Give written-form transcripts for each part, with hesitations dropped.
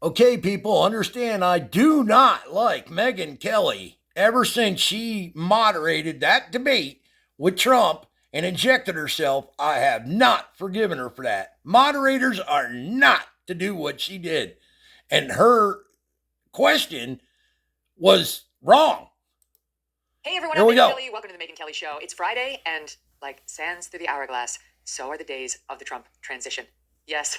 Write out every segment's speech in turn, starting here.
Okay, people, understand I do not like Megyn Kelly. Ever since she moderated that debate with Trump and injected herself, I have not forgiven her for that. Moderators are not to do what she did. And her question was wrong. Hey everyone, I'm Megyn Kelly. Welcome to the Megyn Kelly Show. It's Friday, and like sands through the hourglass, so are the days of the Trump transition. Yes.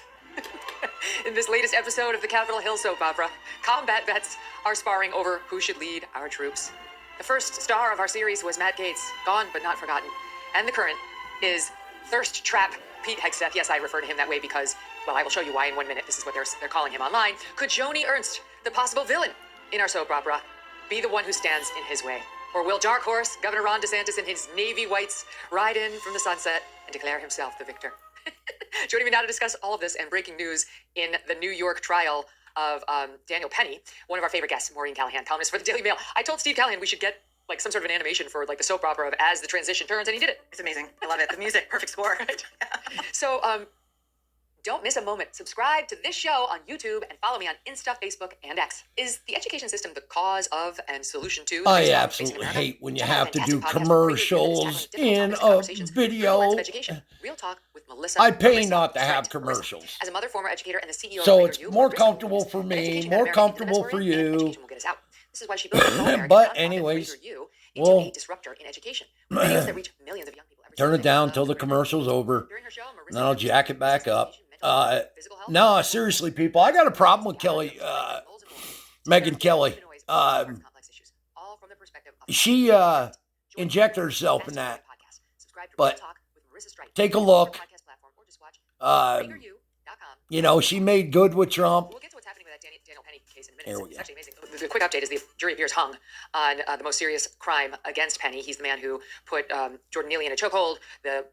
In this latest episode of the Capitol Hill soap opera, combat vets are sparring over who should lead our troops. The first star of our series was Matt Gaetz, gone but not forgotten. And the current is thirst trap Pete Hegseth. Yes, I refer to him that way because, well, I will show you why in 1 minute. This is what they're calling him online. Could Joni Ernst, the possible villain in our soap opera, be the one who stands in his way? Or will Dark Horse, Governor Ron DeSantis in his navy whites, ride in from the sunset and declare himself the victor? Joining me now to discuss all of this and breaking news in the New York trial of Daniel Penny, one of our favorite guests, Maureen Callahan, columnist for the Daily Mail. I told Steve Callahan we should get like some sort of an animation for like the soap opera of as the transition turns, and he did it. It's amazing. I love it. The music, perfect score. Right? So don't miss a moment. Subscribe to this show on YouTube and follow me on Insta, Facebook, and X. Is the education system the cause of and solution to? I absolutely hate when you have to do commercials in a video. Real talk with Melissa. I pay not to have commercials. As a mother, former educator, and the CEO so of it's more comfortable for me, more comfortable for you. This is why she built but anyways, well, disruptor in education. Videos that reach millions of young people. Turn it down till the commercial's over. And then I'll jack it back up. No, seriously, people, I got a problem with Kelly, Megyn Kelly. She injected herself in that. But take a look. She made good with Trump. We'll get to what's happening with that Daniel Penny case in a minute. It's actually amazing. The quick update is the jury appears hung on the most serious crime against Penny. He's the man who put Jordan Neely in a chokehold, the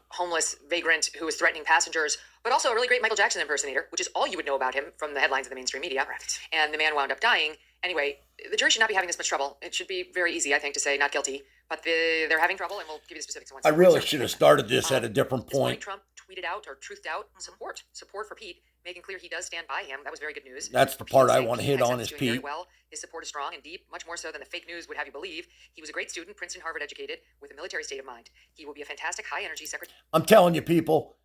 homeless vagrant who was threatening passengers, but also a really great Michael Jackson impersonator, which is all you would know about him from the headlines of the mainstream media. Right. And the man wound up dying. Anyway, the jury should not be having this much trouble. It should be very easy, I think, to say not guilty. But they're having trouble, and we'll give you the specifics once. I really should have started this at a different point. Trump tweeted out or truthed out support for Pete, making clear he does stand by him. That was very good news. That's the part I want to hit on is Pete. Very well. His support is strong and deep, much more so than the fake news would have you believe. He was a great student, Princeton, Harvard educated, with a military state of mind. He will be a fantastic high-energy secretary. I'm telling you, people,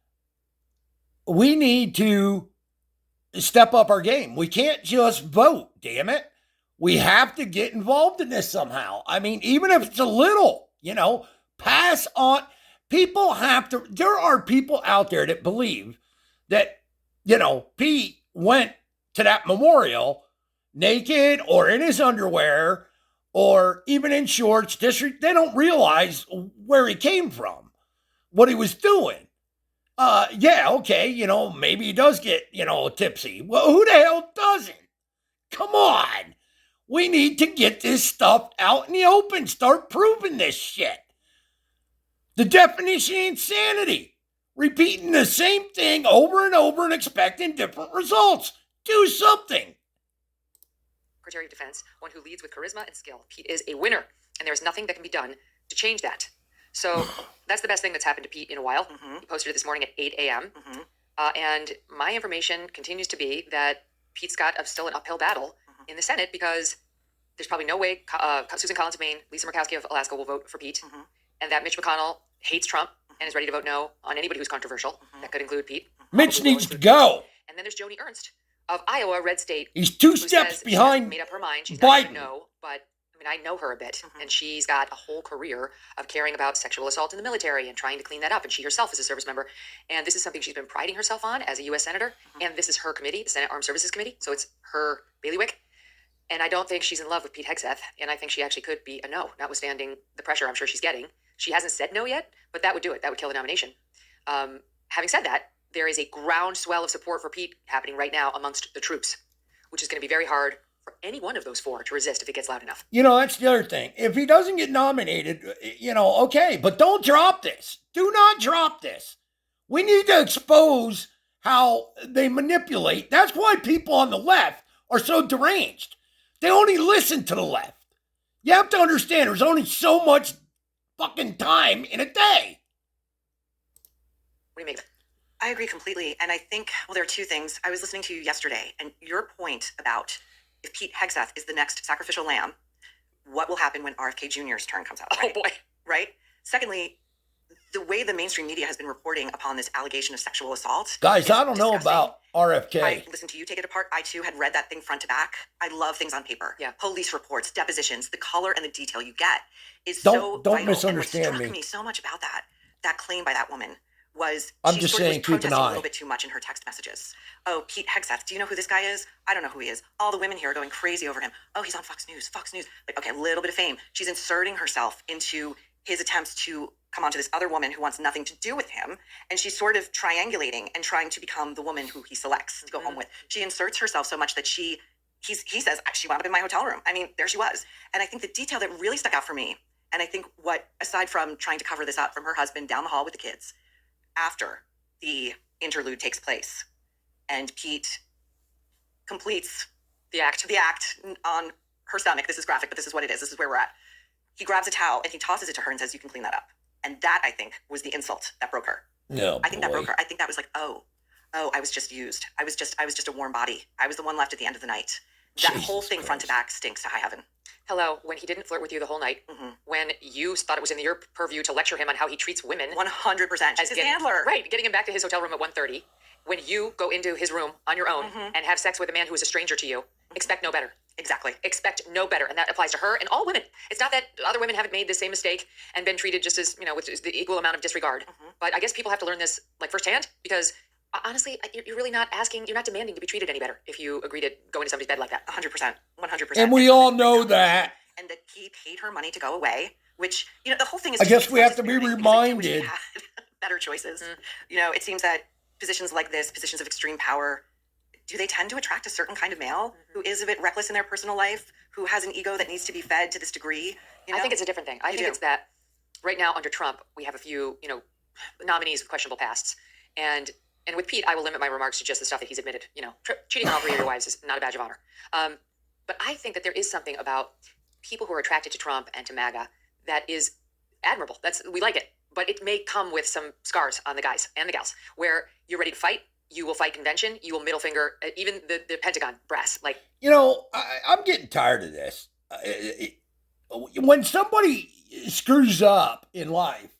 we need to step up our game. We can't just vote, damn it. We have to get involved in this somehow. I mean, even if it's a little, pass on. People have to, there are people out there that believe that, Pete went to that memorial naked or in his underwear or even in shorts. They don't realize where he came from, what he was doing. Maybe he does get, tipsy. Well, who the hell doesn't? Come on. We need to get this stuff out in the open. Start proving this shit. The definition of insanity. Repeating the same thing over and over and expecting different results. Do something. Secretary of Defense, one who leads with charisma and skill. Pete is a winner, and there is nothing that can be done to change that. So that's the best thing that's happened to Pete in a while. Mm-hmm. He posted it this morning at 8 a.m. Mm-hmm. And my information continues to be that Pete's got still an uphill battle in the Senate because there's probably no way Susan Collins of Maine, Lisa Murkowski of Alaska will vote for Pete, and that Mitch McConnell hates Trump and is ready to vote no on anybody who's controversial. That could include Pete. Mitch needs to go. And then there's Joni Ernst of Iowa, red state. He's two steps behind made up her mind. She's Biden. Not no, but I know her a bit, and she's got a whole career of caring about sexual assault in the military and trying to clean that up. And she herself is a service member, and this is something she's been priding herself on as a U.S. senator. And this is her committee, the Senate Armed Services Committee, so it's her bailiwick. And I don't think she's in love with Pete Hegseth, and I think she actually could be a no, notwithstanding the pressure I'm sure she's getting. She hasn't said no yet, but that would do it. That would kill the nomination. Having said that, there is a groundswell of support for Pete happening right now amongst the troops, which is going to be very hard for any one of those four to resist if it gets loud enough. That's the other thing. If he doesn't get nominated, okay, but don't drop this. Do not drop this. We need to expose how they manipulate. That's why people on the left are so deranged. They only listen to the left. You have to understand there's only so much fucking time in a day. What do you make of it? I agree completely. And I think, well, there are two things. I was listening to you yesterday, and your point about if Pete Hegseth is the next sacrificial lamb, what will happen when RFK Jr.'s turn comes out? Oh, boy. Right? Secondly, the way the mainstream media has been reporting upon this allegation of sexual assault. Guys, I don't know disgusting. about RFK. I listened to you take it apart. I, too, had read that thing front to back. I love things on paper. Yeah. Police reports, depositions, the color and the detail you get is Don't vital. misunderstand and what struck me. me so much about that claim by that woman was I'm she just sort of saying, was keep an protesting eye. a little bit too much in her text messages. Oh, Pete Hegseth, do you know who this guy is? I don't know who he is. All the women here are going crazy over him. Oh, he's on Fox News. Like, okay, a little bit of fame. She's inserting herself into his attempts to come onto this other woman who wants nothing to do with him. And she's sort of triangulating and trying to become the woman who he selects to go home with. She inserts herself so much that he says, she wound up in my hotel room. I mean, there she was. And I think the detail that really stuck out for me, and I think what, aside from trying to cover this up from her husband down the hall with the kids, after the interlude takes place and Pete completes the act on her stomach. This is graphic, but this is what it is. This is where we're at. He grabs a towel and he tosses it to her and says, "You can clean that up." And that, I think, was the insult that broke her. No, I think that broke her. I think that was like, oh, I was just used. I was just a warm body. I was the one left at the end of the night. That Jesus whole thing Christ. front to back stinks to high heaven. Hello, when he didn't flirt with you the whole night, when you thought it was in your purview to lecture him on how he treats women. 100%. She's his handler. Right, getting him back to his hotel room at 1:30. When you go into his room on your own and have sex with a man who is a stranger to you, expect no better. Exactly. Expect no better. And that applies to her and all women. It's not that other women haven't made the same mistake and been treated just as, with the equal amount of disregard. But I guess people have to learn this like firsthand because honestly, you're really not you're not demanding to be treated any better if you agree to go into somebody's bed like that. 100%. 100%. And we all know that. And that he paid her money to go away, which, the whole thing is. I guess we have to be reminded. Better choices. It seems that positions like this, positions of extreme power, do they tend to attract a certain kind of male who is a bit reckless in their personal life, who has an ego that needs to be fed to this degree? I think it's a different thing. I think it's that right now under Trump, we have a few, nominees with questionable pasts. And with Pete, I will limit my remarks to just the stuff that he's admitted. Cheating on all three of your wives is not a badge of honor. But I think that there is something about people who are attracted to Trump and to MAGA that is admirable. We like it. But it may come with some scars on the guys and the gals where you're ready to fight. You will fight convention. You will middle finger, even the Pentagon brass. Like, I'm getting tired of this. When somebody screws up in life,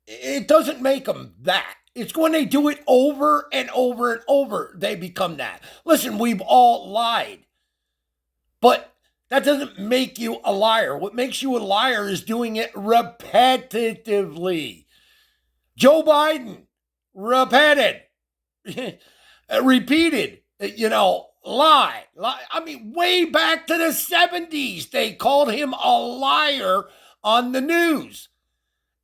it doesn't make them that. It's when they do it over and over and over, they become that. Listen, we've all lied. But that doesn't make you a liar. What makes you a liar is doing it repetitively. Joe Biden, repeated, lie. I mean, way back to the 70s, they called him a liar on the news.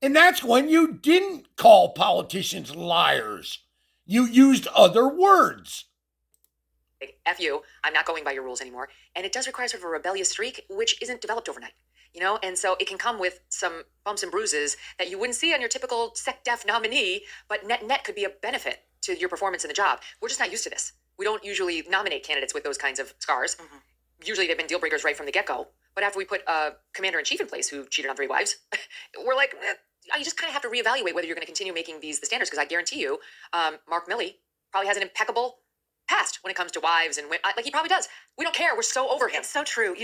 And that's when you didn't call politicians liars. You used other words. F you, I'm not going by your rules anymore. And it does require sort of a rebellious streak, which isn't developed overnight, And so it can come with some bumps and bruises that you wouldn't see on your typical SecDef nominee, but net could be a benefit to your performance in the job. We're just not used to this. We don't usually nominate candidates with those kinds of scars. Usually they've been deal breakers right from the get-go. But after we put a commander-in-chief in place who cheated on 3 wives, we're like, you just kind of have to reevaluate whether you're going to continue making these the standards. Because I guarantee you, Mark Milley probably has an impeccable past when it comes to wives and like he probably does. We don't care. We're so over him. It's so true.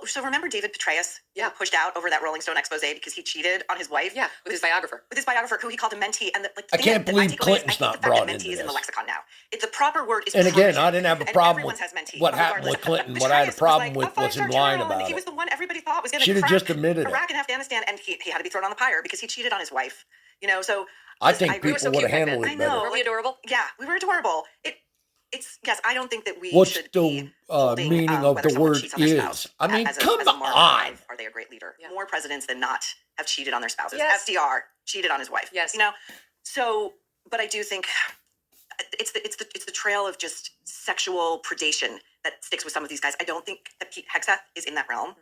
So remember David Petraeus? Pushed out over that Rolling Stone expose because he cheated on his wife. Yeah, with his biographer. Who he called a mentee. And I can't believe Clinton's not brought into this. Mentee is in the lexicon now. It's the proper word. Is and again, I didn't have a problem with what happened with Clinton. What I had a problem with was him lying about it. He was the one everybody thought was going to Should have just admitted Iraq and Afghanistan, and he had to be thrown on the pyre because he cheated on his wife. So I think people would have handled it better. Were we adorable? Yeah, we were adorable. Yes, I don't think that we What's should the be meaning of the word is? I mean, come on. Are they a great leader? Yeah. More presidents than not have cheated on their spouses. Yes. FDR cheated on his wife. Yes. So, but I do think it's the trail of just sexual predation that sticks with some of these guys. I don't think that Pete Hegseth is in that realm.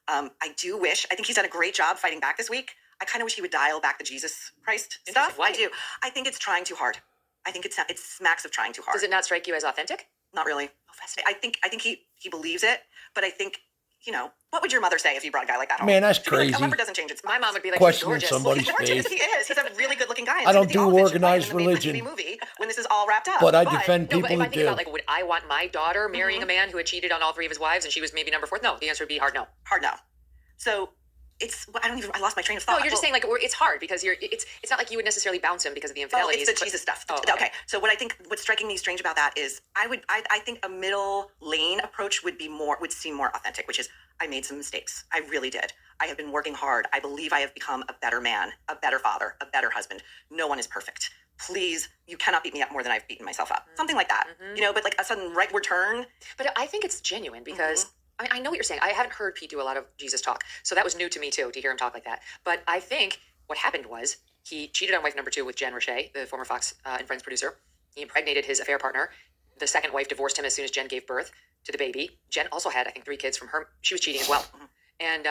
I think he's done a great job fighting back this week. I kind of wish he would dial back the Jesus Christ stuff. Why? I do. I think it's trying too hard. I think it smacks of trying too hard. Does it not strike you as authentic? Not really. I think he believes it, but I think what would your mother say if you brought a guy like that home? Man, that's She'd be like, crazy. a leopard doesn't change its spots. My mom would be like, Questioning he's gorgeous. somebody's He's gorgeous. faith. He is. He's a really good looking guy. I don't Timothy do Olyphant should play organized him in the Maid religion. TV movie when this is all wrapped up. But I defend No, but people if I that think do. about, like, would I want my daughter marrying a man who had cheated on all 3 of his wives and she was maybe number 4? No, the answer would be hard no. Hard no. So I lost my train of thought. No, you're just saying, like, it's hard because it's not like you would necessarily bounce him because of the infidelities. It's the Jesus stuff. Oh, okay. So what's striking me strange about that is I think a middle lane approach would seem more authentic, which is I made some mistakes. I really did. I have been working hard. I believe I have become a better man, a better father, a better husband. No one is perfect. Please, you cannot beat me up more than I've beaten myself up. Something like that. But like a sudden rightward turn. But I think it's genuine because I know what you're saying. I haven't heard Pete do a lot of Jesus talk. So that was new to me too, to hear him talk like that. But I think what happened was he cheated on wife number 2 with Jen Roche, the former Fox and Friends producer. He impregnated his affair partner. The second wife divorced him as soon as Jen gave birth to the baby. Jen also had, I think, 3 kids from her. She was cheating as well. And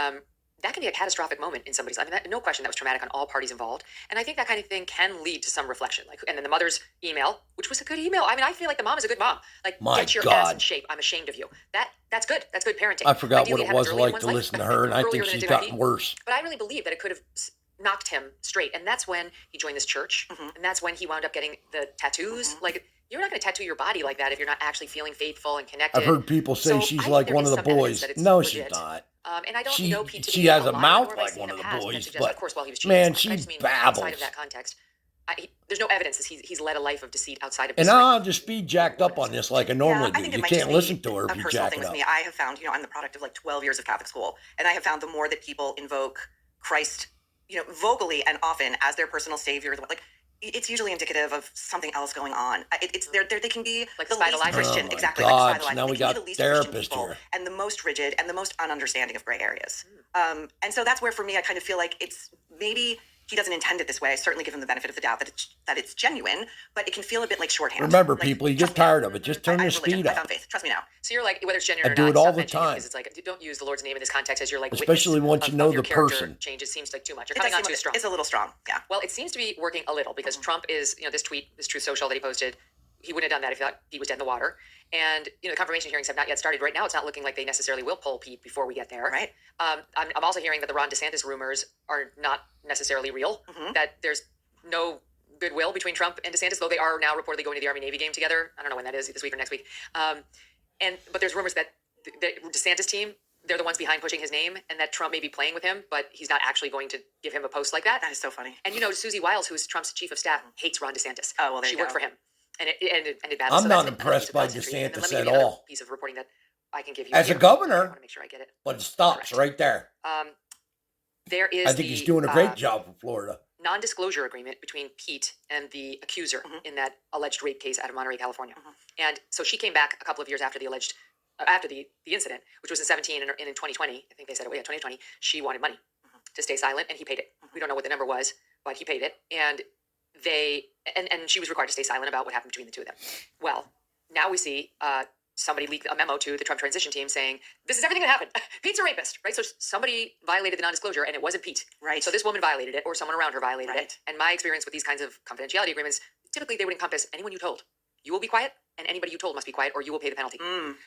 that can be a catastrophic moment in somebody's life. I mean, no question, that was traumatic on all parties involved. And I think that kind of thing can lead to some reflection. And then the mother's email, which was a good email. I mean, I feel like the mom is a good mom. Like, get your ass in shape. I'm ashamed of you. That's good. That's good parenting. I forgot Ideally, what it was early in like one's to life, listen to her, and I think earlier than she's it did gotten worse. But I really believe that it could have knocked him straight. And that's when he joined this church. And that's when he wound up getting the tattoos. Like, you're not going to tattoo your body like that if you're not actually feeling faithful and connected. I've heard people say she's like one of the boys. No, she's not. And I don't know Pete. She has a mouth like one of the boys, but of course, while he was cheating, man, she babbles. Outside of that context, there's no evidence that he's led a life of deceit outside of. And I'll just be jacked up on this like I normally do. You can't listen to her if you jack it up. I have found, I'm the product of like 12 years of Catholic school, and I have found the more that people invoke Christ, vocally and often as their personal savior, like. It's usually indicative of something else going on. They can be like the least Christian, exactly. God, like the now we got therapist here, and the most rigid and the most ununderstanding of gray areas. And so that's where, for me, I kind of feel like it's maybe he doesn't intend it this way. I certainly give him the benefit of the doubt that it's genuine, but it can feel a bit like shorthand. Remember, people, you get tired of it. Just turn the speed up. I found faith. Trust me now. So you're like, whether it's genuine or not, I do it all the time. Because it's like, don't use the Lord's name in this context as you're like, especially once you know the person. Change. It seems like too much. You're coming on too strong. It's a little strong. Yeah. Well, it seems to be working a little because Trump is, this tweet, this Truth Social that he posted, he wouldn't have done that if he thought Pete was dead in the water. And, the confirmation hearings have not yet started. Right now, it's not looking like they necessarily will pull Pete before we get there. Right. I'm also hearing that the Ron DeSantis rumors are not necessarily real, that there's no goodwill between Trump and DeSantis, though they are now reportedly going to the Army-Navy game together. I don't know when that is, this week or next week. But there's rumors that the DeSantis team, they're the ones behind pushing his name, and that Trump may be playing with him, but he's not actually going to give him a post like that. That is so funny. And Susie Wiles, who's Trump's chief of staff, hates Ron DeSantis. Oh, well, she worked for him. And it ended badly. I'm not impressed by DeSantis at all. Piece of reporting that I can give you as a governor. I want to make sure I get it. But it stops right there. There is. I think he's doing a great job for Florida. Non-disclosure agreement between Pete and the accuser in that alleged rape case out of Monterey, California. And so she came back a couple of years after the alleged, after the incident, which was in 2017 and in 2020. I think they said 2020. She wanted money to stay silent, and he paid it. We don't know what the number was, but he paid it, and and she was required to stay silent about what happened between the two of them. Well, now we see somebody leaked a memo to the Trump transition team saying, this is everything that happened. Pete's a rapist, right? So somebody violated the non-disclosure, and it wasn't Pete. Right. So this woman violated it, or someone around her violated it. And my experience with these kinds of confidentiality agreements, typically they would encompass anyone you told. You will be quiet, and anybody you told must be quiet, or you will pay the penalty.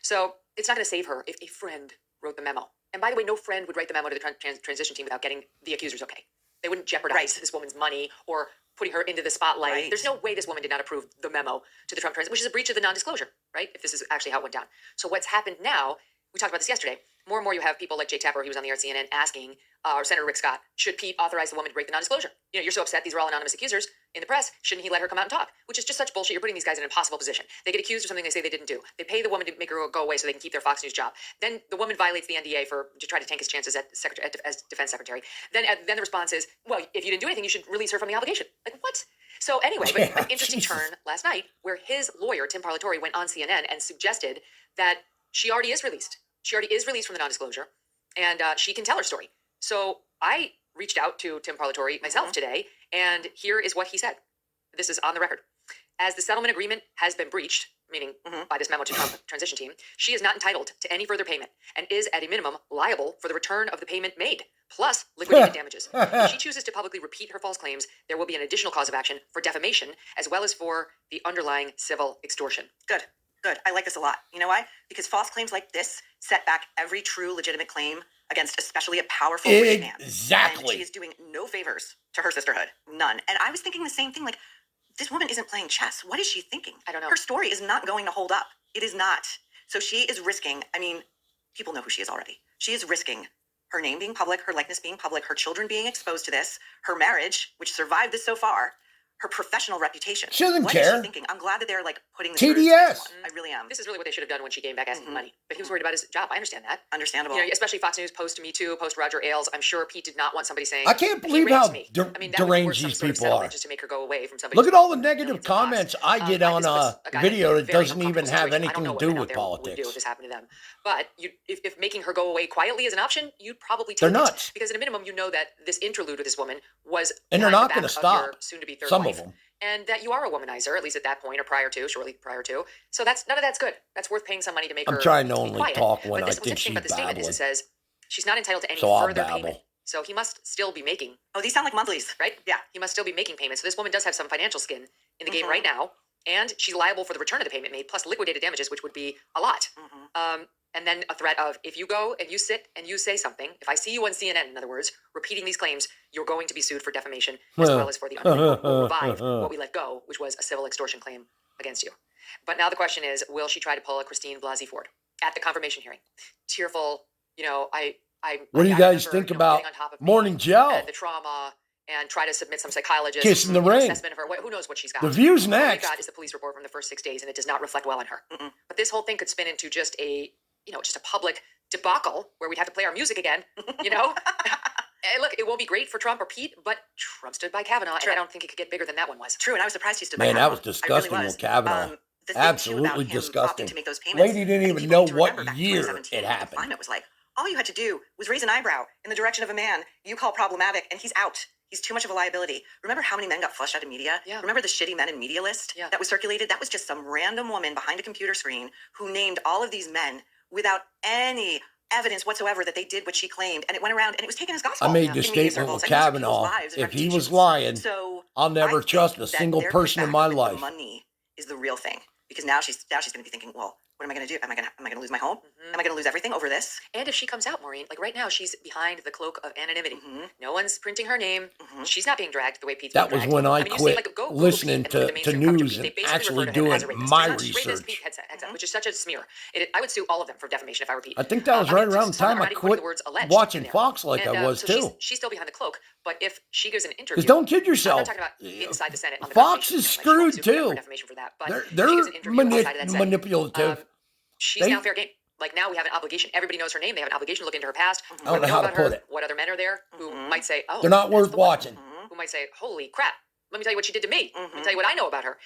So it's not going to save her if a friend wrote the memo. And by the way, no friend would write the memo to the transition team without getting the accuser's okay. They wouldn't jeopardize this woman's money or putting her into the spotlight. Right. There's no way this woman did not approve the memo to the Trump transition, which is a breach of the non-disclosure, right? If this is actually how it went down. So what's happened now, we talked about this yesterday, more and more you have people like Jake Tapper, he was on the air at CNN, asking, or Senator Rick Scott, should Pete authorize the woman to break the non-disclosure? You're so upset, these are all anonymous accusers in the press, shouldn't he let her come out and talk? Which is just such bullshit. You're putting these guys in an impossible position. They get accused of something they say they didn't do. They pay the woman to make her go away so they can keep their Fox News job. Then the woman violates the NDA to try to tank his chances as defense secretary. Then the response is, well, if you didn't do anything, you should release her from the obligation. Like, what? So anyway, but interesting turn last night where his lawyer, Tim Parlatore, went on CNN and suggested that she already is released. She already is released from the non-disclosure, and she can tell her story. So I reached out to Tim Parlatore myself today, and here is what he said. This is on the record. As the settlement agreement has been breached, meaning by this memo to Trump transition team, she is not entitled to any further payment and is at a minimum liable for the return of the payment made, plus liquidated damages. If she chooses to publicly repeat her false claims, there will be an additional cause of action for defamation as well as for the underlying civil extortion. Good. Good. I like this a lot. You know why? Because false claims like this set back every true legitimate claim against especially a powerful rich man. Exactly. And she is doing no favors to her sisterhood. None. And I was thinking the same thing. Like, this woman isn't playing chess. What is she thinking? I don't know. Her story is not going to hold up. It is not. So she is risking, I mean, people know who she is already. She is risking her name being public, her likeness being public, her children being exposed to this, her marriage, which survived this so far, her professional reputation. She doesn't What care. is she thinking? I'm glad that they're like putting this TDS. I really am. This is really what they should have done when she came back asking money. But he was worried about his job. I understand that. Understandable. You know, especially Fox News post Me Too, post Roger Ailes. I'm sure Pete did not want somebody saying, I can't "He believe raped how me." der- I mean, that would be worth deranged some these sort of people settlement are. just to make her go away from somebody. Look at all the millions negative of costs. comments I get on this was a guy video in a that very doesn't even uncomfortable have situation. I anything don't know to what do men out with there would do politics. if this happened to them. But if making her go away quietly is an option, you'd probably take They're it. nuts. Because at a minimum, you know that this interlude with this woman was And they're behind not the going to back of stop. your soon-to-be third Some wife. of them. And that you are a womanizer, at least at that point, or shortly prior to. So none of that's good. That's worth paying some money to make her. I'm trying to be only quiet. talk when But I what's think interesting she's about the statement is it babbling. says she's not entitled to any So I'll further babble. payment. So he must still be making, Oh, these sound like monthlies. right? Yeah. He must still be making payments. So this woman does have some financial skin in the game right now, and she's liable for the return of the payment made, plus liquidated damages, which would be a lot. And then a threat of, if you go and you sit and you say something, if I see you on CNN, in other words, repeating these claims, you're going to be sued for defamation as well as for the we'll revive what we let go, which was a civil extortion claim against you. But now the question is, will she try to pull a Christine Blasey Ford at the confirmation hearing? Tearful, What do you guys think about Morning Joe? and the trauma, and try to submit some psychologist Kiss in the ring. assessment of her. Who knows what she's got? The View's All next. we got is the police report from the first 6 days, and it does not reflect well on her. But this whole thing could spin into just a public debacle where we'd have to play our music again. And look, it won't be great for Trump or Pete, but Trump stood by Kavanaugh, and I don't think it could get bigger than that one was. True, and I was surprised he stood by Man, that Kavanaugh. was disgusting I really with Kavanaugh. The thing, too, Absolutely about him disgusting. opting to make those payments, Lady didn't and even people know need to what remember back in year 2017, it the happened. climate was like, all you had to do was raise an eyebrow in the direction of a man you call problematic, and he's out. He's too much of a liability. Remember how many men got flushed out of media? Yeah. Remember the shitty men in media list Yeah. that was circulated? That was just some random woman behind a computer screen who named all of these men without any evidence whatsoever that they did what she claimed, and it went around and it was taken as gospel. I made in the media statement circles, with and these are people's Kavanaugh. lives and If he was reputations. lying, So I'll never I trust think a that single their person in pushback my with life. The money is the real thing, because now she's going to be thinking, well, what am I going to do? Am I going to lose my home? Am I going to lose everything over this? And if she comes out, Maureen, like right now, she's behind the cloak of anonymity. No one's printing her name. She's not being dragged the way Pete's That being was dragged. when I mean, you quit see, like, go Google listening Pete and look at the to mainstream news coverage. and They basically actually refer to him as a doing rapist. my They're not straight as research. Pete Hegseth, which is such a smear. I would sue all of them for defamation if I were Pete. I think that was right around the some of time them are I not even putting quit the words alleged watching in there. Fox like And, I was so too. She's still behind the cloak, but if she gives an interview, Because don't kid I'm yourself. not talking about inside the Senate on the Fox confirmation, is like, she won't screwed sue them for too. defamation for that, but They're if she gives an interview outside of that setting, manipulative. she's now fair game. Like now we have an obligation. Everybody knows her name. They have an obligation to look into her past. I don't know how to about put her, it. what other men are there who might say, "Oh, They're not that's worth the one." watching. Who might say, "Holy crap! Let me tell you what she did to me. Let me tell you what I know about her."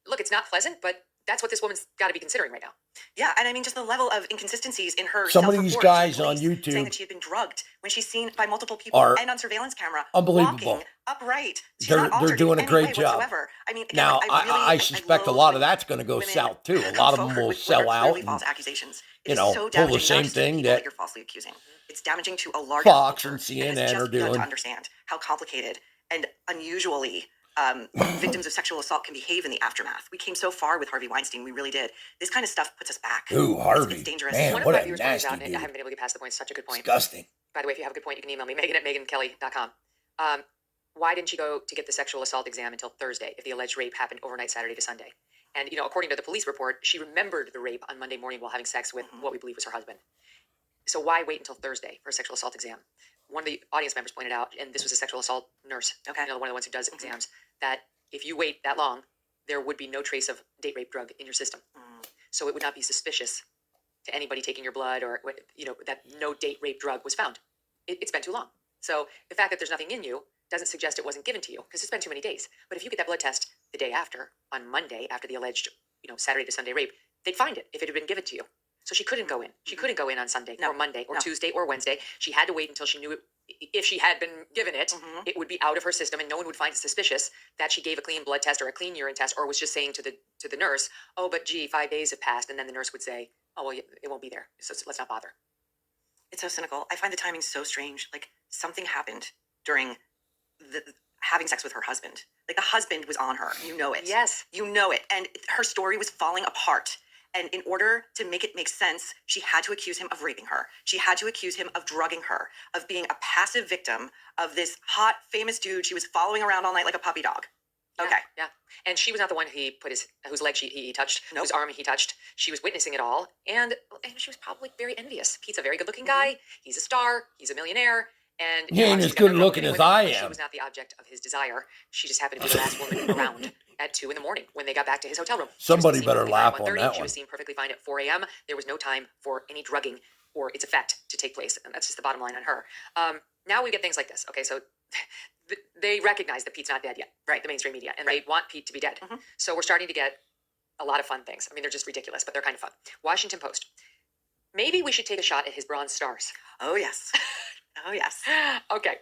Look, it's not pleasant, but that's what this woman's got to be considering right now. Yeah, and I mean, just the level of inconsistencies in her Some of these self-report guys to on police YouTube saying that she had been drugged when she's seen by multiple people are and on surveillance camera, unbelievable. walking upright. She's They're not altered doing in a any great way job. whatsoever. I mean, again, Now, like, I I suspect a loathe lot of when that's going to go women south too. A come lot of them forward will with what sell are out clearly and, false accusations. you It is know, so pull damaging, the not same just to the thing people that you're falsely accusing. It's damaging to a large Fox culture and that CNN has are just begun doing. to understand how complicated and unusually victims of sexual assault can behave in the aftermath. We came so far with Harvey Weinstein. We really did. This kind of stuff puts us back. Ooh, Harvey. It's dangerous. Man, One what of my a viewers pointed nasty out, and I dude. haven't been able to get past the point. It's such a good point. Disgusting. By the way, if you have a good point, you can email me, Megan at MegynKelly.com. Why didn't she go to get the sexual assault exam until Thursday if the alleged rape happened overnight Saturday to Sunday? And, according to the police report, she remembered the rape on Monday morning while having sex with what we believe was her husband. So why wait until Thursday for a sexual assault exam? One of the audience members pointed out, and this was a sexual assault nurse, one of the ones who does exams, that if you wait that long, there would be no trace of date rape drug in your system. So it would not be suspicious to anybody taking your blood or, that no date rape drug was found. It's been too long. So the fact that there's nothing in you doesn't suggest it wasn't given to you because it's been too many days. But if you get that blood test the day after, on Monday, after the alleged, Saturday to Sunday rape, they'd find it if it had been given to you. So she couldn't go in. She couldn't go in on Sunday or Monday or Tuesday or Wednesday. She had to wait until she knew if she had been given it, it would be out of her system and no one would find it suspicious that she gave a clean blood test or a clean urine test or was just saying to the nurse, oh, but gee, 5 days have passed. And then the nurse would say, oh, well, it won't be there. So let's not bother. It's so cynical. I find the timing so strange. Like something happened during the having sex with her husband. Like the husband was on her. You know it. Yes. You know it. And her story was falling apart. And in order to make it make sense, she had to accuse him of raping her. She had to accuse him of drugging her, of being a passive victim of this hot, famous dude she was following around all night like a puppy dog. Okay. Yeah. And she was not the one whose leg he touched, Nope. whose arm he touched. She was witnessing it all. And she was probably very envious. Pete's a very good looking guy. He's a star. He's a millionaire. And He ain't as good looking as I am. She was not the object of his desire. She just happened to be the last woman around at 2 a.m. when they got back to his hotel room. Somebody better laugh on that She one. was seen perfectly fine at 4 a.m. There was no time for any drugging or its effect to take place. And that's just the bottom line on her. Now we get things like this. Okay, so they recognize that Pete's not dead yet, right? The mainstream media, and they want Pete to be dead. So we're starting to get a lot of fun things. I mean, they're just ridiculous, but they're kind of fun. Washington Post. Maybe we should take a shot at his bronze stars. Oh, yes. Oh, yes. Okay.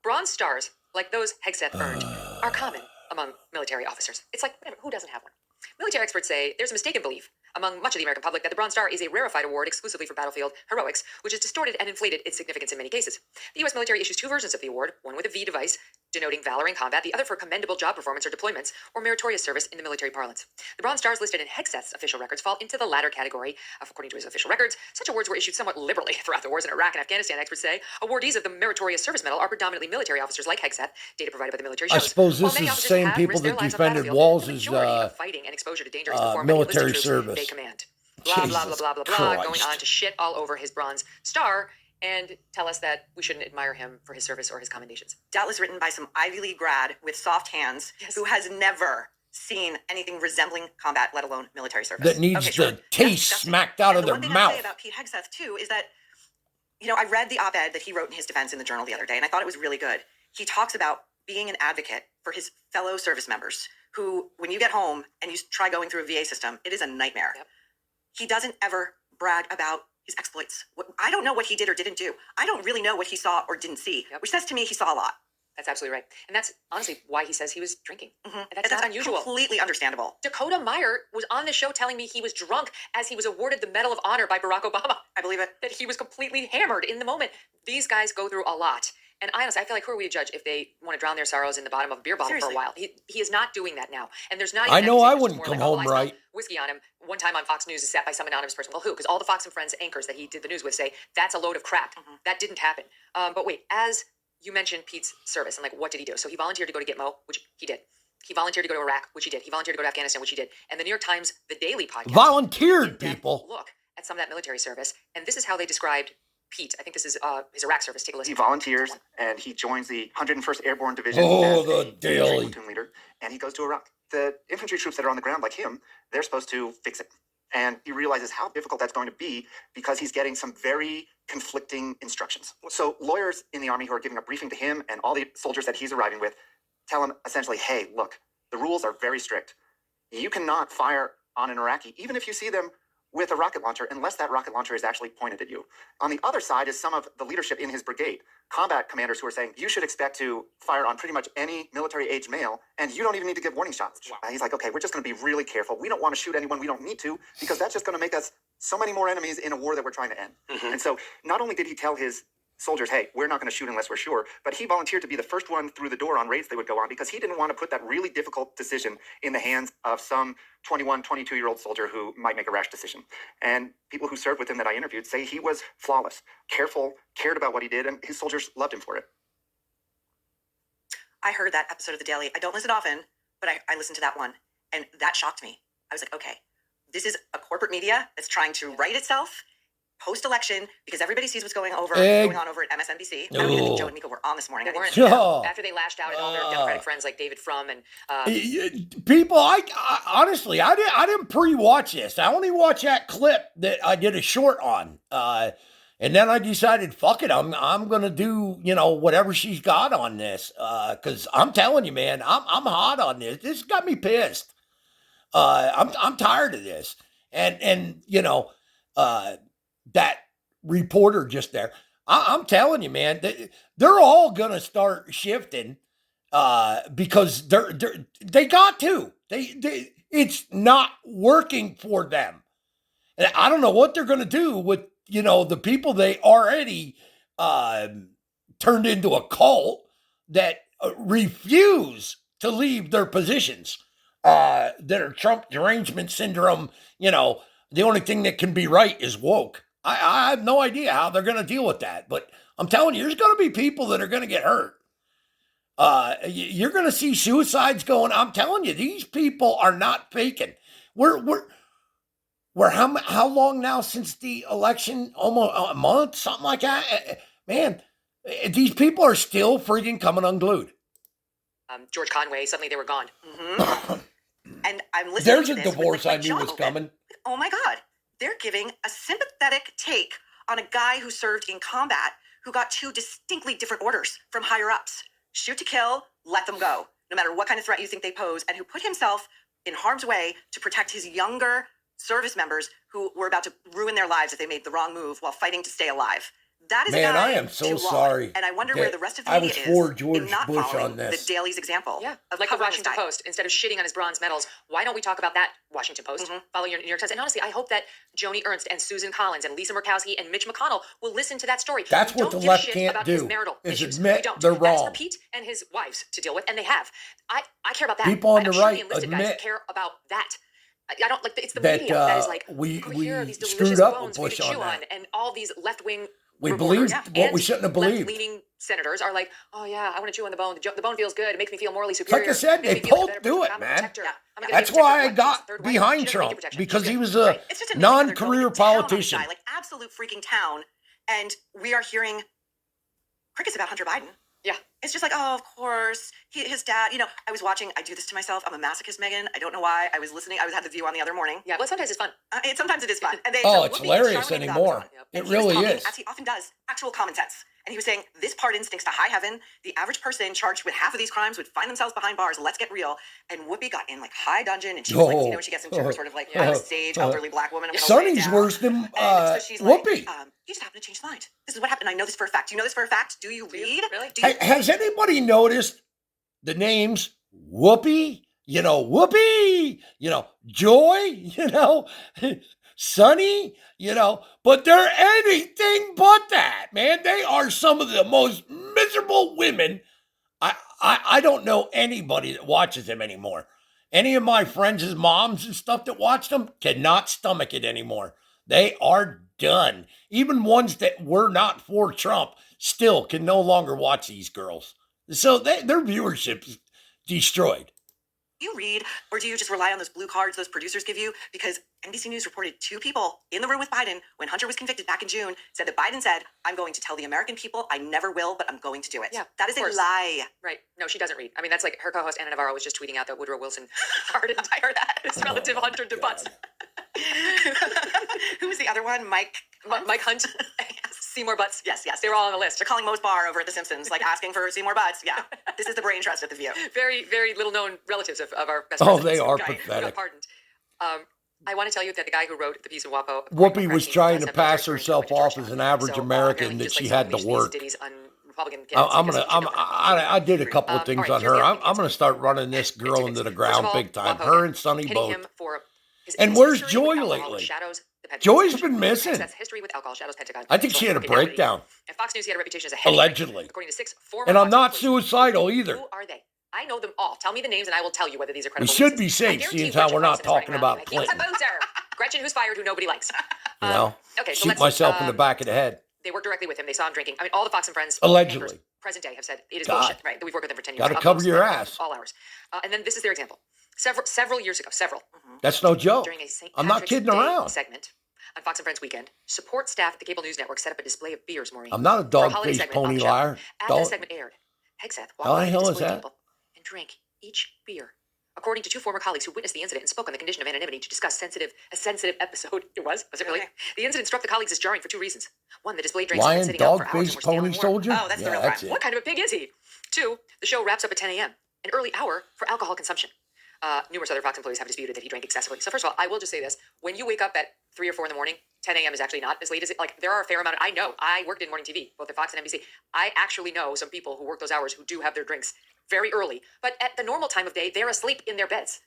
Bronze stars, like those Hegseth earned, are common among military officers. It's like, whatever, who doesn't have one? Military experts say there's a mistaken belief among much of the American public that the Bronze Star is a rarefied award exclusively for battlefield heroics, which has distorted and inflated its significance in many cases. The U.S. military issues 2 versions of the award, one with a V device denoting valor in combat, the other for commendable job performance or deployments, or meritorious service in the military parlance. The Bronze Stars listed in Hegseth's official records fall into the latter category. According to his official records, such awards were issued somewhat liberally throughout the wars in Iraq and Afghanistan, experts say. Awardees of the Meritorious Service Medal are predominantly military officers like Hegseth, data provided by the military shows. I suppose While this many is the officers same have people risked their that lives on the defended battlefield, walls the as majority of fighting and exposure to danger is performed by the military enlisted troops service. they command. Blah, blah, blah, Jesus blah, blah, blah, going Christ. on to shit all over his Bronze Star and tell us that we shouldn't admire him for his service or his commendations. Doubtless written by some Ivy League grad with soft hands who has never seen anything resembling combat, let alone military service. That needs the taste smacked out of their mouth. The one thing mouth. I'll say about Pete Hegseth, too, is that, I read the op-ed that he wrote in his defense in the Journal the other day, and I thought it was really good. He talks about being an advocate for his fellow service members who, when you get home and you try going through a VA system, it is a nightmare. Yep. He doesn't ever brag about his exploits. I don't know what he did or didn't do. I don't really know what he saw or didn't see, which says to me he saw a lot. That's absolutely right. And that's honestly why he says he was drinking. And that's And not unusual. Completely understandable. Dakota Meyer was on the show telling me he was drunk as he was awarded the Medal of Honor by Barack Obama. I believe it. That he was completely hammered in the moment. These guys go through a lot. And honestly, I feel like who are we to judge if they want to drown their sorrows in the bottom of a beer bottle for a while? He is not doing that now. And there's not even I know I accusation, wouldn't it's come more like, home I right. spilled whiskey on him. One time on Fox News is sat by some anonymous person. Well, who? Because all the Fox and Friends anchors that he did the news with say, that's a load of crap. That didn't happen. But wait, as you mentioned Pete's service and like, what did he do? So he volunteered to go to Gitmo, which he did. He volunteered to go to Iraq, which he did. He volunteered to go to Afghanistan, which he did. And the New York Times, The Daily podcast, Volunteered, in-depth people. look at some of that military service. And this is how they described Pete. I think this is his Iraq service. Take a listen. He volunteers and he joins the 101st Airborne Division Oh, as the a Daily. platoon leader, and he goes to Iraq. The infantry troops that are on the ground, like him, they're supposed to fix it. And he realizes how difficult that's going to be because he's getting some very conflicting instructions. So lawyers in the Army who are giving a briefing to him and all the soldiers that he's arriving with tell him essentially, hey, look, the rules are very strict. You cannot fire on an Iraqi, even if you see them with a rocket launcher, unless that rocket launcher is actually pointed at you. On the other side is some of the leadership in his brigade, combat commanders who are saying, you should expect to fire on pretty much any military-age male, and you don't even need to give warning shots. Wow. He's like, okay, we're just going to be really careful. We don't want to shoot anyone we don't need to, because that's just going to make us so many more enemies in a war that we're trying to end. And so not only did he tell his soldiers, hey, we're not going to shoot unless we're sure, but he volunteered to be the first one through the door on raids they would go on because he didn't want to put that really difficult decision in the hands of some 21, 22-year-old soldier who might make a rash decision. And people who served with him that I interviewed say he was flawless, careful, cared about what he did, and his soldiers loved him for it. I heard that episode of The Daily. I don't listen often, but I listened to that one, and that shocked me. I was like, okay, this is a corporate media that's trying to right itself post-election because everybody sees what's going on over at MSNBC. I don't even think Joe and Mika were on this morning. They weren't. Oh. After they lashed out at all their Democratic friends like David Frum and People, I honestly, I didn't pre-watch this. I only watched that clip that I did a short on, and then I decided, fuck it, I'm gonna do whatever she's got on this, because I'm telling you, man, I'm hot on this. This got me pissed. I'm tired of this, and that reporter just there. I'm telling you, man, they're all gonna start shifting because they got to. It's not working for them, and I don't know what they're gonna do with the people they already turned into a cult that refuse to leave their positions. that are Trump derangement syndrome, the only thing that can be right is woke. I have no idea how they're going to deal with that, but I'm telling you, there's going to be people that are going to get hurt. You're going to see suicides going. I'm telling you, these people are not faking. We're how long now since the election? Almost a month, something like that. Man, these people are still freaking coming unglued. George Conway, suddenly they were gone. Mm-hmm. And I'm listening There's to a this divorce with, I knew was coming. Oh my God. They're giving a sympathetic take on a guy who served in combat who got 2 distinctly different orders from higher ups. Shoot to kill, let them go, no matter what kind of threat you think they pose, and who put himself in harm's way to protect his younger service members who were about to ruin their lives if they made the wrong move while fighting to stay alive. That is Man, a guy I am so too long. sorry. And I wonder where the rest of the I media was for is George in not Bush following on this. the Daily's example. Yeah, of like the covering this Washington guy. Post. Instead of shitting on his bronze medals, why don't we talk about that Washington Post? Follow your New York Times. And honestly, I hope that Joni Ernst and Susan Collins and Lisa Murkowski and Mitch McConnell will listen to that story. That's We what don't the give a left shit can't about do, his marital is issues. admit We don't. they're That is for wrong. Pete and his wives to deal with, and they have. I care about that. People on I'm the sure right enlisted guys admit care about that. I don't like it's the that, media that is like we here are these delicious screwed up bones with for you Bush to chew on on, that. and all these left-wing We reporters believed what we shouldn't have believed. left-leaning senators are like, oh yeah, I want to chew on the bone. The bone feels good. It makes me feel morally superior. Like I said, Makes they me feel like a both better do person. it, I'm a man. protector. Yeah. I'm gonna That's give you why I protection. got She's third wife. She behind doesn't make you Trump, protection. because She's he good. was a Right. It's just another non-career going to town on this politician. guy, like absolute freaking town. And we are hearing crickets about Hunter Biden. Yeah. It's just like, oh, of course. His dad, I was watching, I do this to myself. I'm a masochist, Megan. I don't know why. I was listening. I had the View on the other morning. Yeah, well, sometimes it's fun. Sometimes it is fun. And they It's Whoopi, hilarious Charlamagne anymore. was on, It and he was really talking, is. as he often does, actual common sense. And he was saying, this part instincts to high heaven. The average person charged with half of these crimes would find themselves behind bars. Let's get real. And Whoopi got in like high dungeon, and she was like, when she gets into her sort of like, I'm a sage, elderly black woman. I'm gonna lay Sonny's down. worse than And so she's Whoopi. like, you just happen to change his mind. This is what happened. I know this for a fact. Do you know this for a fact? Do you read? Really? Do you? Has anybody noticed the names Whoopi? Whoopi, Joy, Sonny, but they're anything but that, man. They are some of the most miserable women. I don't know anybody that watches them anymore. Any of my friends' moms and stuff that watch them cannot stomach it anymore. They are done. Even ones that were not for Trump still can no longer watch these girls. So their viewership is destroyed. Do you read, or do you just rely on those blue cards those producers give you? Because NBC News reported 2 people in the room with Biden when Hunter was convicted back in June said that Biden said, I'm going to tell the American people I never will, but I'm going to do it. Yeah, that is of a course. lie. Right. No, she doesn't read. I mean, that's like her co-host Anna Navarro was just tweeting out that Woodrow Wilson pardoned her that his relative Hunter to butts. Who was the other one? Mike Hunt. Seymour Butts. Yes. They were all on the list. They're calling Moe's Bar over at The Simpsons, like asking for Seymour Butts. Yeah. This is the brain trust at The View. Very, very little known relatives of our best Oh, presidents. they are Guy pathetic. got pardoned. I want to tell you that the guy who wrote the piece in WAPO, Whoopi was trying to does have pass military herself training off to as an Georgetown. average So, American apparently that just, she like, had to unleashed these work. ditties on Republican candidates I'm because gonna. she didn't I did a couple of things all on right, here's her. the I'm other thing. gonna start running this girl Two into the things. First of ground all, big time. WAPO Her and Sonny pinning both. him for his And where's history with Joy alcohol lately? shadows the Pentagon. Joy's been missing. That's history with alcohol shadows Pentagon. I think she had a Financial irregularity. breakdown. And Fox News, he had a reputation as a heavy Allegedly. drinker, according to 6 former And I'm Fox not employees. suicidal either. Who are they? I know them all. Tell me the names and I will tell you whether these are We credible. should witnesses. be I safe, guarantee seeing as you how Gretchen we're not Carlson is running talking around about being like, Clinton. "He's a boozer." Gretchen, who's fired, who nobody likes. Okay, so Shoot let's, myself in the back of the head. They work directly with him. They saw him drinking. I mean, all the Fox and Friends Allegedly. anchors, present day, have said it is God. bullshit. Right? That we've worked with them for 10 years. Gotta Up cover close, your at ass. all hours. And then this is their example. Several years ago, That's no joke. during a St. I'm not Patrick's kidding Day around. segment on Fox and Friends weekend, support staff at the cable news network set up a display of beers, Maureen. I'm not a for holiday dog-faced segment on pony the show. liar. After Dog. the segment aired, Hegseth How walked the by hell the is display that? table and drank each beer. According to 2 former colleagues who witnessed the incident and spoke on the condition of anonymity to discuss a sensitive episode. Was it really? Okay. The incident struck the colleagues as jarring for 2 reasons. One, the display drinks Lion, sitting out for hours and dog-faced were stale pony and warm. soldier? Oh, that's the Yeah, real that's crime. it. What kind of a pig is he? 2, the show wraps up at 10 a.m., an early hour for alcohol consumption. Numerous other Fox employees have disputed that he drank excessively. So first of all, I will just say this. When you wake up at 3 or 4 in the morning, 10 a.m. is actually not as late as it. Like, there are a fair amount. I know. I worked in morning TV, both at Fox and NBC. I actually know some people who work those hours who do have their drinks very early. But at the normal time of day, they're asleep in their beds.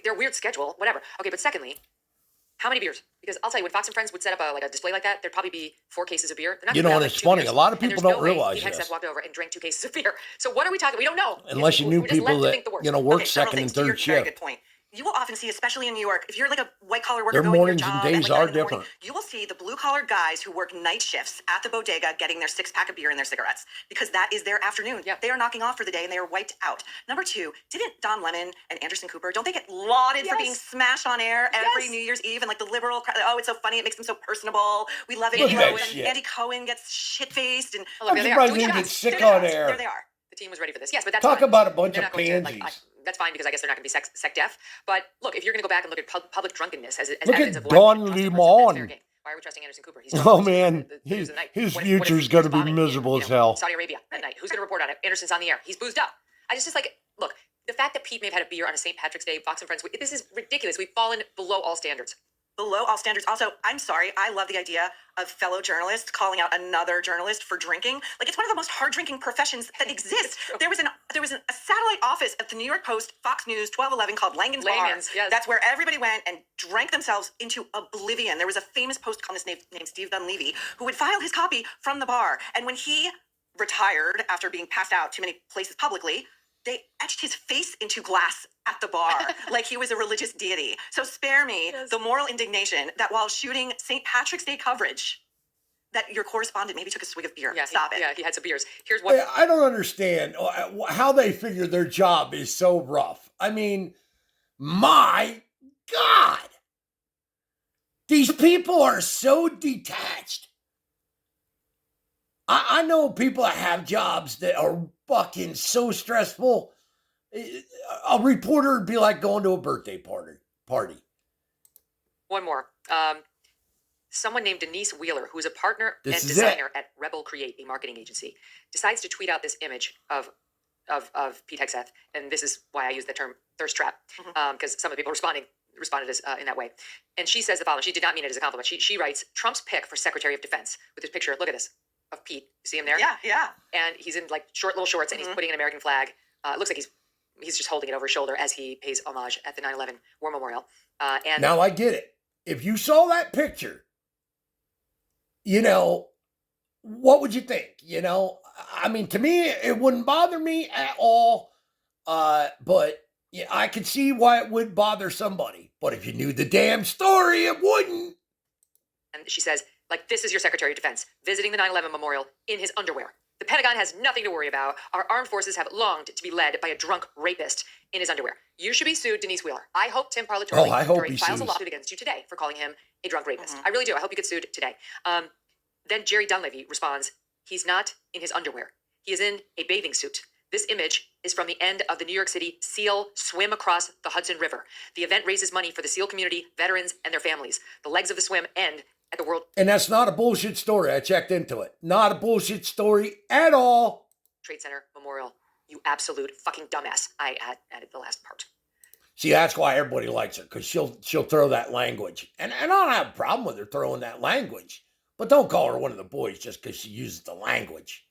Their weird schedule, whatever. Okay, but secondly, how many beers? Because I'll tell you, when Fox and Friends would set up a display like that, there'd probably be 4 cases of beer. They're not You gonna know, put and out, it's 2 funny. beers. A lot of And people there's don't no way realize Pete Hegseth this. walked over and drank 2 cases of beer. So what are we talking? We don't know. Unless you knew We're just left people to that, think the worst. work Okay, several second and things to your third very shift. good point. you will often see, especially in New York, if you're like a white-collar worker Their going to your mornings and job days at like are 9 in the morning, different. you will see the blue-collar guys who work night shifts at the bodega getting their 6-pack of beer and their cigarettes because that is their afternoon. Yep. They are knocking off for the day and they are wiped out. Number 2, didn't Don Lemon and Anderson Cooper, don't they get lauded for being smashed on air every New Year's Eve? And like the liberal, oh, it's so funny, it makes them so personable. We love it. Look at that Cohen. shit. Andy Cohen gets shit-faced. And Oh, look, I'm there they are. surprised Doing they didn't get shots. sick They're on shots. air. There they are. The team was ready for this. Yes, but that's Talk fine. about a bunch They're of not going to, pansies. that's fine because I guess they're not going to be sex deaf. But look, if you're going to go back and look at public drunkenness as Look evidence at of Don why we trust a person, Lemon. that's fair game. Why are we trusting Anderson Cooper? He's Oh, man. His His future's going to be miserable as hell. Saudi Arabia at night. Who's going to report on it? Anderson's on the air. He's boozed up. I just like, look, the fact that Pete may have had a beer on a St. Patrick's Day, Fox and Friends, this is ridiculous. We've fallen below all standards. Below all standards. Also, I'm sorry, I love the idea of fellow journalists calling out another journalist for drinking. Like, it's one of the most hard drinking professions that exists. There was a satellite office at the New York Post, Fox News, 1211 called Langan's Bar. Yes. That's where everybody went and drank themselves into oblivion. There was a famous post columnist named Steve Dunleavy who would file his copy from the bar. And when he retired after being passed out too many places publicly, they etched his face into glass at the bar like he was a religious deity. So spare me the moral indignation that while shooting St. Patrick's Day coverage, that your correspondent maybe took a swig of beer. Yeah, Stop it. Yeah, he had some beers. Here's what I don't understand how they figure their job is so rough. I mean, my God. These people are so detached. I know people that have jobs that are fucking so stressful. A reporter would be like going to a birthday party. One more. Someone named Denise Wheeler, who is a partner and This is designer at Rebel Create, a marketing agency, decides to tweet out this image of Pete Hegseth, and this is why I use the term thirst trap, because some of the people responded as, in that way. And she says the following. She did not mean it as a compliment. She writes, Trump's pick for Secretary of Defense, with this picture, look at this, of Pete. You see him there? Yeah. And he's in like short little shorts, and he's putting an American flag. It looks like he's just holding it over his shoulder as he pays homage at the 9/11 War Memorial. And Now I get it. If you saw that picture, what would you think? I mean, to me, it wouldn't bother me at all. But yeah, I could see why it would bother somebody. But if you knew the damn story, it wouldn't. And she says, like, this is your Secretary of Defense visiting the 9/11 memorial in his underwear. The Pentagon has nothing to worry about. Our armed forces have longed to be led by a drunk rapist in his underwear. You should be sued, Denise Wheeler. I hope Tim Parlatore files a lawsuit against you today for calling him a drunk rapist. I really do. I hope you get sued today. Then Jerry Dunleavy responds, he's not in his underwear. He is in a bathing suit. This image is from the end of the New York City SEAL swim across the Hudson River. The event raises money for the SEAL community, veterans, and their families. The legs of the swim end at the World And that's not a bullshit story. I checked into it. Not a bullshit story at all. Trade Center Memorial. You absolute fucking dumbass. I added the last part. See, that's why everybody likes her, because she'll throw that language. And I don't have a problem with her throwing that language. But don't call her one of the boys just because she uses the language.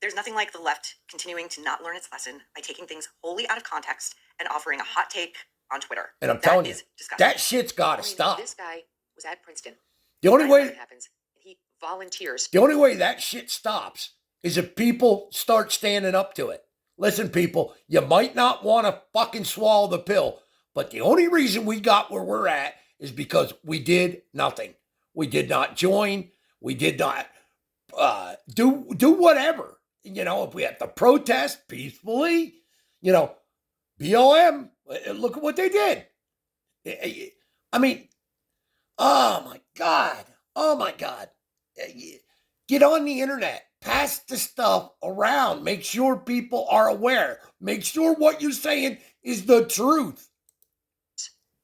There's nothing like the left continuing to not learn its lesson by taking things wholly out of context and offering a hot take on Twitter. And I'm telling you, disgusting. that shit's got to stop. This guy was at Princeton. The only way happens, he volunteers. The only way that shit stops is if people start standing up to it. Listen, people, you might not want to fucking swallow the pill, but the only reason we got where we're at is because we did nothing. We did not join. We did not do whatever. If we have to protest peacefully, BLM, look at what they did. I mean, oh my God. Get on the internet. Pass the stuff around. Make sure people are aware. Make sure what you're saying is the truth.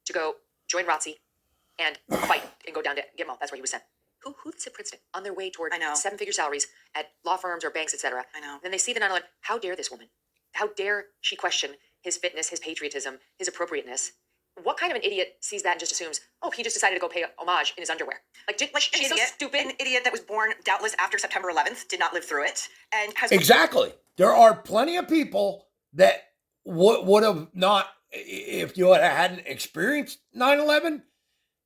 To go join ROTC and fight and go down to Gitmo. That's where he was sent. Who's at Princeton on their way toward 7-figure salaries at law firms or banks, etc. I know. Then they see the 9/11. How dare this woman? How dare she question his fitness, his patriotism, his appropriateness? What kind of an idiot sees that and just assumes, he just decided to go pay homage in his underwear? She's so stupid. An idiot that was born doubtless after September 11th, did not live through it, and has Exactly. There are plenty of people that would have not, if you hadn't experienced 9/11,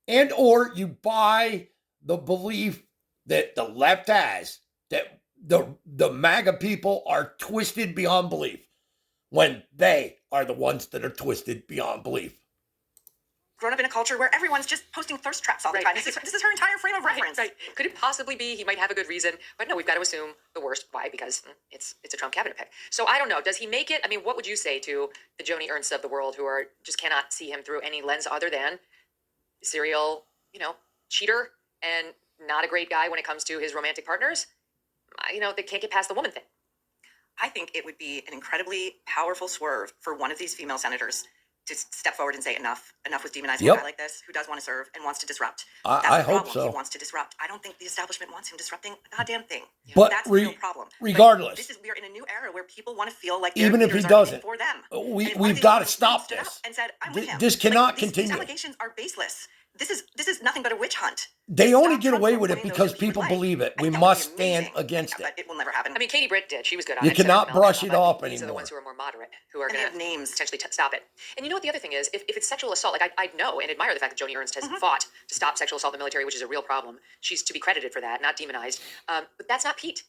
and or you buy the belief that the left has that the MAGA people are twisted beyond belief when they are the ones that are twisted beyond belief. grown up in a culture where everyone's just posting thirst traps all the time. This is her entire frame of reference. Right. Could it possibly be he might have a good reason? But no, we've got to assume the worst. Why? Because it's a Trump cabinet pick. So I don't know. Does he make it? I mean, what would you say to the Joni Ernsts of the world who are just cannot see him through any lens other than serial, cheater and not a great guy when it comes to his romantic partners? They can't get past the woman thing. I think it would be an incredibly powerful swerve for one of these female senators to step forward and say enough with demonizing a guy like this who does want to serve and wants to disrupt. I hope so. He wants to disrupt. I don't think the establishment wants him disrupting a goddamn thing. But that's the real problem. Regardless, We are in a new era where people want to feel like even if he doesn't, for them. We've got to stop this. And said, I'm with him. This cannot continue. These allegations are baseless. This is nothing but a witch hunt. They only get away with it because people believe it. We must stand against it. But it will never happen. I mean, Katie Britt did. She was good on it. You cannot brush it off anymore. These are the ones who are more moderate, who are going to have names potentially stop it. And you know what the other thing is? If it's sexual assault, like I know and admire the fact that Joni Ernst has fought to stop sexual assault in the military, which is a real problem. She's to be credited for that, not demonized. But that's not Pete.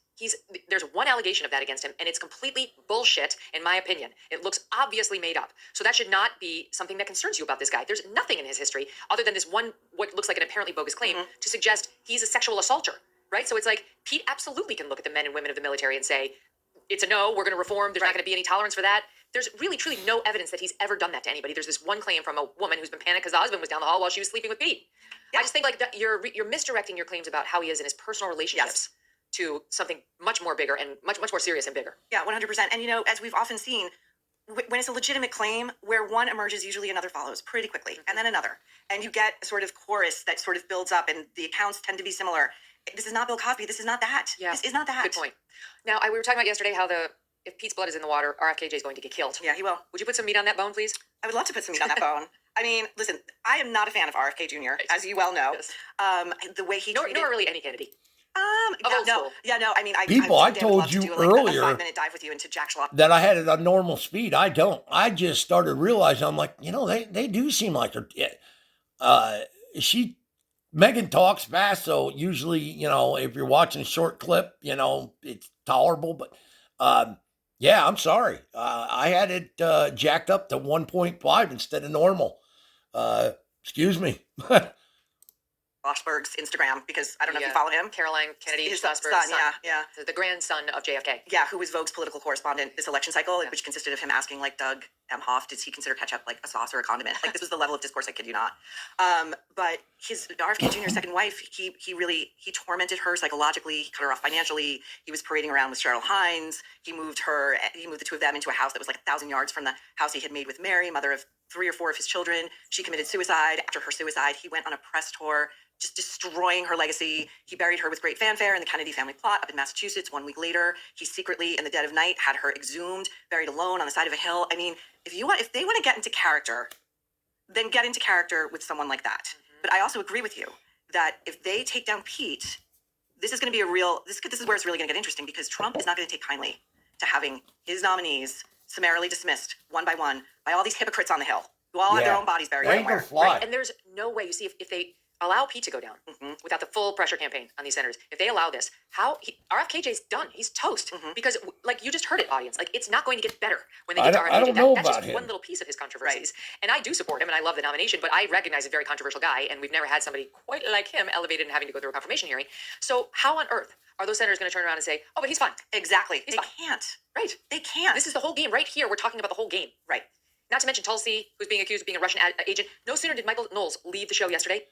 There's one allegation of that against him, and it's completely bullshit, in my opinion. It looks obviously made up. So that should not be something that concerns you about this guy. There's nothing in his history other than this one, what looks like an apparently bogus claim to suggest he's a sexual assaulter, right? So it's like Pete absolutely can look at the men and women of the military and say, it's a no, we're going to reform. There's not going to be any tolerance for that. There's really, truly no evidence that he's ever done that to anybody. There's this one claim from a woman who's been panicked because the husband was down the hall while she was sleeping with Pete. Yeah. I just think like that you're misdirecting your claims about how he is in his personal relationships to something much more bigger and much more serious and bigger. Yeah, 100%. And as we've often seen, when it's a legitimate claim, where one emerges, usually another follows pretty quickly, and then another. And you get a sort of chorus that sort of builds up, and the accounts tend to be similar. This is not Bill Cosby. This is not that. Yeah. This is not that. Good point. Now, we were talking about yesterday how if Pete's blood is in the water, RFKJ is going to get killed. Yeah, he will. Would you put some meat on that bone, please? I would love to put some meat on that bone. I mean, listen, I am not a fan of RFK Jr., as you well know. Yes. The way he nor really any Kennedy. No. I mean, I told you earlier a 5-minute dive with you into Jack Schlopp. that I had it on normal speed. I don't. I just started realizing, I'm like, they do seem like they're. Megyn talks fast, so usually, if you're watching a short clip, it's tolerable. But I'm sorry. I had it jacked up to 1.5 instead of normal. Excuse me. Schlossberg's Instagram, because I don't know if you follow him. Caroline Kennedy, his Schlossberg's son. Yeah. The grandson of JFK. Yeah, who was Vogue's political correspondent this election cycle, which consisted of him asking, like, Doug Emhoff, does he consider ketchup like a sauce or a condiment? Like, this was the level of discourse, I kid you not. But his RFK Jr.'s second wife, he tormented her psychologically. He cut her off financially. He was parading around with Cheryl Hines. He moved the two of them into a house that was like 1,000 yards from the house he had made with Mary, mother of 3 or 4 of his children. She committed suicide. After her suicide, he went on a press tour, just destroying her legacy. He buried her with great fanfare in the Kennedy family plot up in Massachusetts. 1 week later, he secretly, in the dead of night, had her exhumed, buried alone on the side of a hill. I mean, if they want to get into character, then get into character with someone like that. But I also agree with you that if they take down Pete, this is going to be this is where it's really going to get interesting, because Trump is not going to take kindly to having his nominees summarily dismissed one by one by all these hypocrites on the Hill who all have their own bodies buried somewhere. Right? And there's no way, you see, if they allow Pete to go down without the full pressure campaign on these senators, if they allow this, RFKJ's done. He's toast. Because, like you just heard it, audience, like it's not going to get better when they get to RFKJ. I don't know that's about just him. one little piece of his controversies. Right. And I do support him, and I love the nomination, but I recognize he's a very controversial guy, and we've never had somebody quite like him elevated and having to go through a confirmation hearing. So how on earth are those senators going to turn around and say, oh, but he's fine? Exactly. They can't. Right. They can't. This is the whole game right here. We're talking about the whole game. Right. Not to mention Tulsi, who's being accused of being a Russian agent. No sooner did Michael Knowles leave the show yesterday.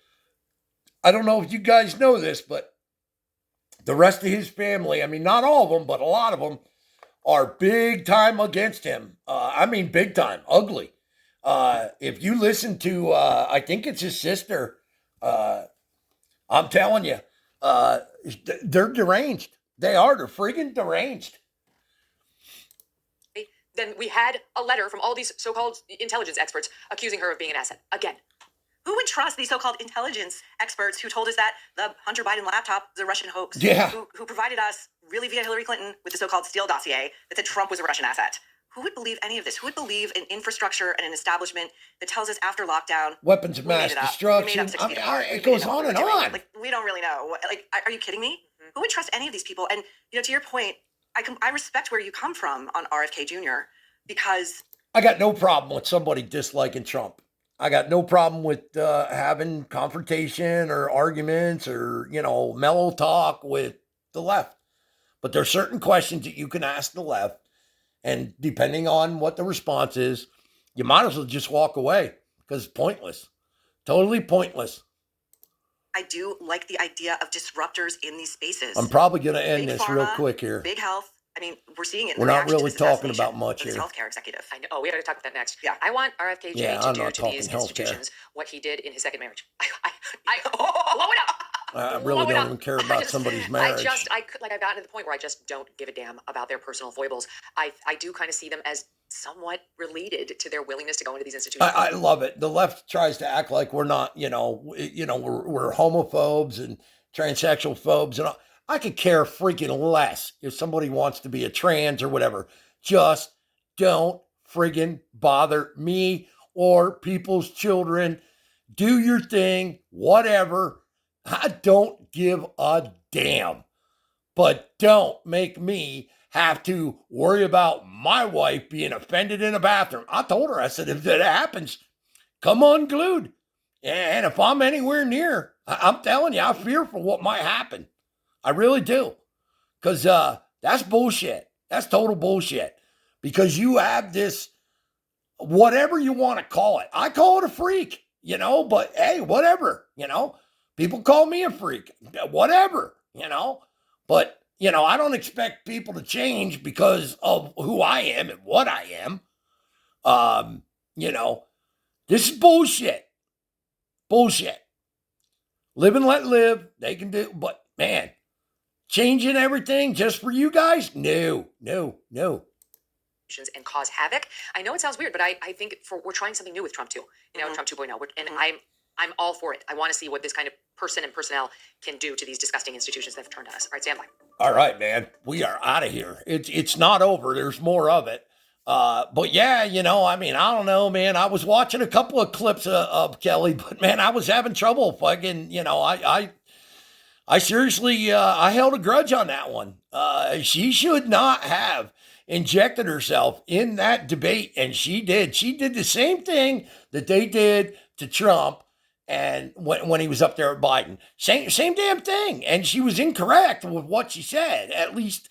I don't know if you guys know this, but the rest of his family, I mean, not all of them, but a lot of them are big time against him. I mean, big time, ugly. If you listen to, I think it's his sister, I'm telling you, they're deranged. They're friggin' deranged. Then we had a letter from all these so-called intelligence experts accusing her of being an asset. Again. Who would trust these so-called intelligence experts who told us that the Hunter Biden laptop is a Russian hoax? Yeah. Who provided us, really via Hillary Clinton, with the so-called Steele dossier that said Trump was a Russian asset? Who would believe any of this? Who would believe an infrastructure and an establishment that tells us after lockdown, weapons of mass destruction? It goes on and on. Like, we don't really know. Like, are you kidding me? Who would trust any of these people? And, to your point, I respect where you come from on RFK Jr. because I got no problem with somebody disliking Trump. I got no problem with having confrontation or arguments or, mellow talk with the left. But there's certain questions that you can ask the left. And depending on what the response is, you might as well just walk away because it's pointless. Totally pointless. I do like the idea of disruptors in these spaces. I'm probably going to end Big this pharma, real quick here. Big health. I mean, we're seeing it. We're not really talking about much here. here. Healthcare executive. I know. Oh, we got to talk about that next. Yeah. I want RFK Jr. to do to these institutions what he did in his second marriage. Blow it up. I really don't even care about somebody's marriage. I've gotten to the point where I just don't give a damn about their personal foibles. I do kind of see them as somewhat related to their willingness to go into these institutions. I love it. The left tries to act like we're not, we're homophobes and transsexual phobes, and I could care freaking less if somebody wants to be a trans or whatever. Just don't friggin' bother me or people's children. Do your thing, whatever. I don't give a damn. But don't make me have to worry about my wife being offended in a bathroom. I told her, I said, if that happens, come unglued. And if I'm anywhere near, I'm telling you, I fear for what might happen. I really do. Because that's bullshit. That's total bullshit. Because you have this, whatever you want to call it. I call it a freak, but hey, whatever, People call me a freak, whatever, But, I don't expect people to change because of who I am and what I am. This is bullshit. Bullshit. Live and let live. They can do, but man, changing everything just for you guys? No. And cause havoc. I know it sounds weird, but I think we're trying something new with Trump too. Trump 2.0. And I'm all for it. I want to see what this kind of person and personnel can do to these disgusting institutions that have turned on us. All right, stand by. All right, man. We are out of here. It's not over. There's more of it. But yeah, I don't know, man. I was watching a couple of clips of Kelly, but man, I was having trouble fucking, I seriously, I held a grudge on that one. She should not have injected herself in that debate. And she did the same thing that they did to Trump. And when he was up there at Biden, same damn thing. And she was incorrect with what she said, at least,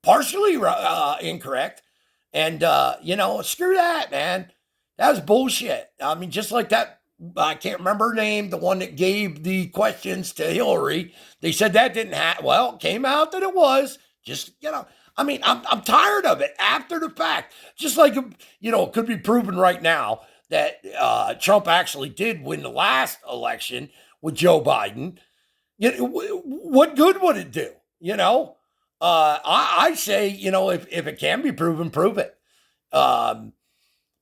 partially incorrect. And, screw that, man. That was bullshit. I mean, just like that, I can't remember her name, the one that gave the questions to Hillary. They said that didn't happen. Well, it came out that it was. Just, I'm tired of it after the fact. Just like, it could be proven right now that Trump actually did win the last election with Joe Biden. What good would it do? I say, if it can be proven, prove it. But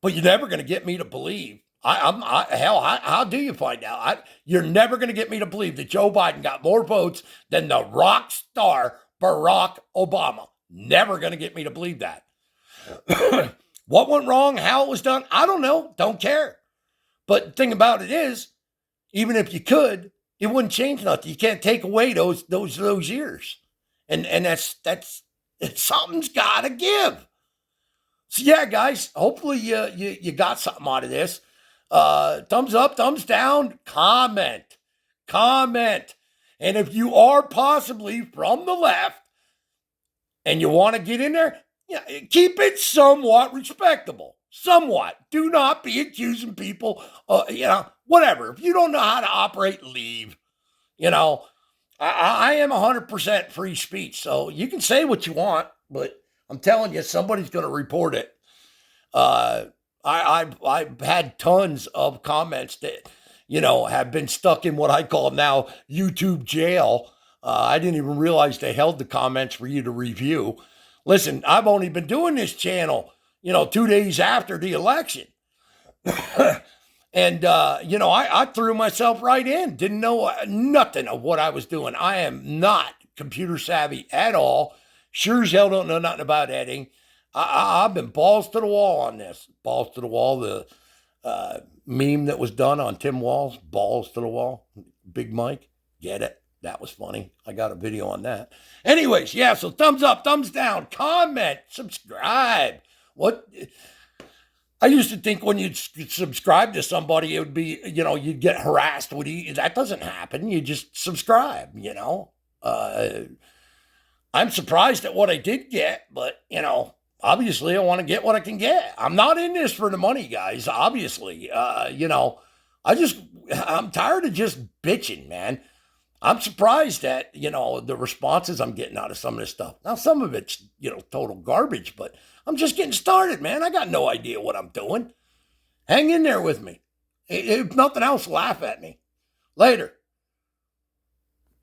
you're never going to get me to believe. How do you find out? You're never going to get me to believe that Joe Biden got more votes than the rock star Barack Obama. Never going to get me to believe that. What went wrong? How it was done? I don't know. Don't care. But the thing about it is, even if you could, it wouldn't change nothing. You can't take away those years. And that's something's got to give. So yeah, guys, hopefully you got something out of this. Thumbs up, thumbs down, comment. And if you are possibly from the left and you want to get in there, keep it somewhat respectable. Somewhat. Do not be accusing people, whatever. If you don't know how to operate, leave. I am 100% free speech, so you can say what you want, but I'm telling you, somebody's going to report it. I've had tons of comments that, have been stuck in what I call now YouTube jail. I didn't even realize they held the comments for you to review. Listen, I've only been doing this channel, 2 days after the election. And, I threw myself right in. Didn't know nothing of what I was doing. I am not computer savvy at all. Sure as hell don't know nothing about editing. I've been balls to the wall on this. Balls to the wall. The meme that was done on Tim Walz, balls to the wall. Big Mike, get it. That was funny. I got a video on that. Anyways, yeah, so thumbs up, thumbs down, comment, subscribe. I used to think when you'd subscribe to somebody, it would be, you'd get harassed. That doesn't happen. You just subscribe, I'm surprised at what I did get, but, obviously I want to get what I can get. I'm not in this for the money, guys, obviously. I'm tired of just bitching, man. I'm surprised at, the responses I'm getting out of some of this stuff. Now, some of it's, total garbage, but I'm just getting started, man. I got no idea what I'm doing. Hang in there with me. If nothing else, laugh at me. Later.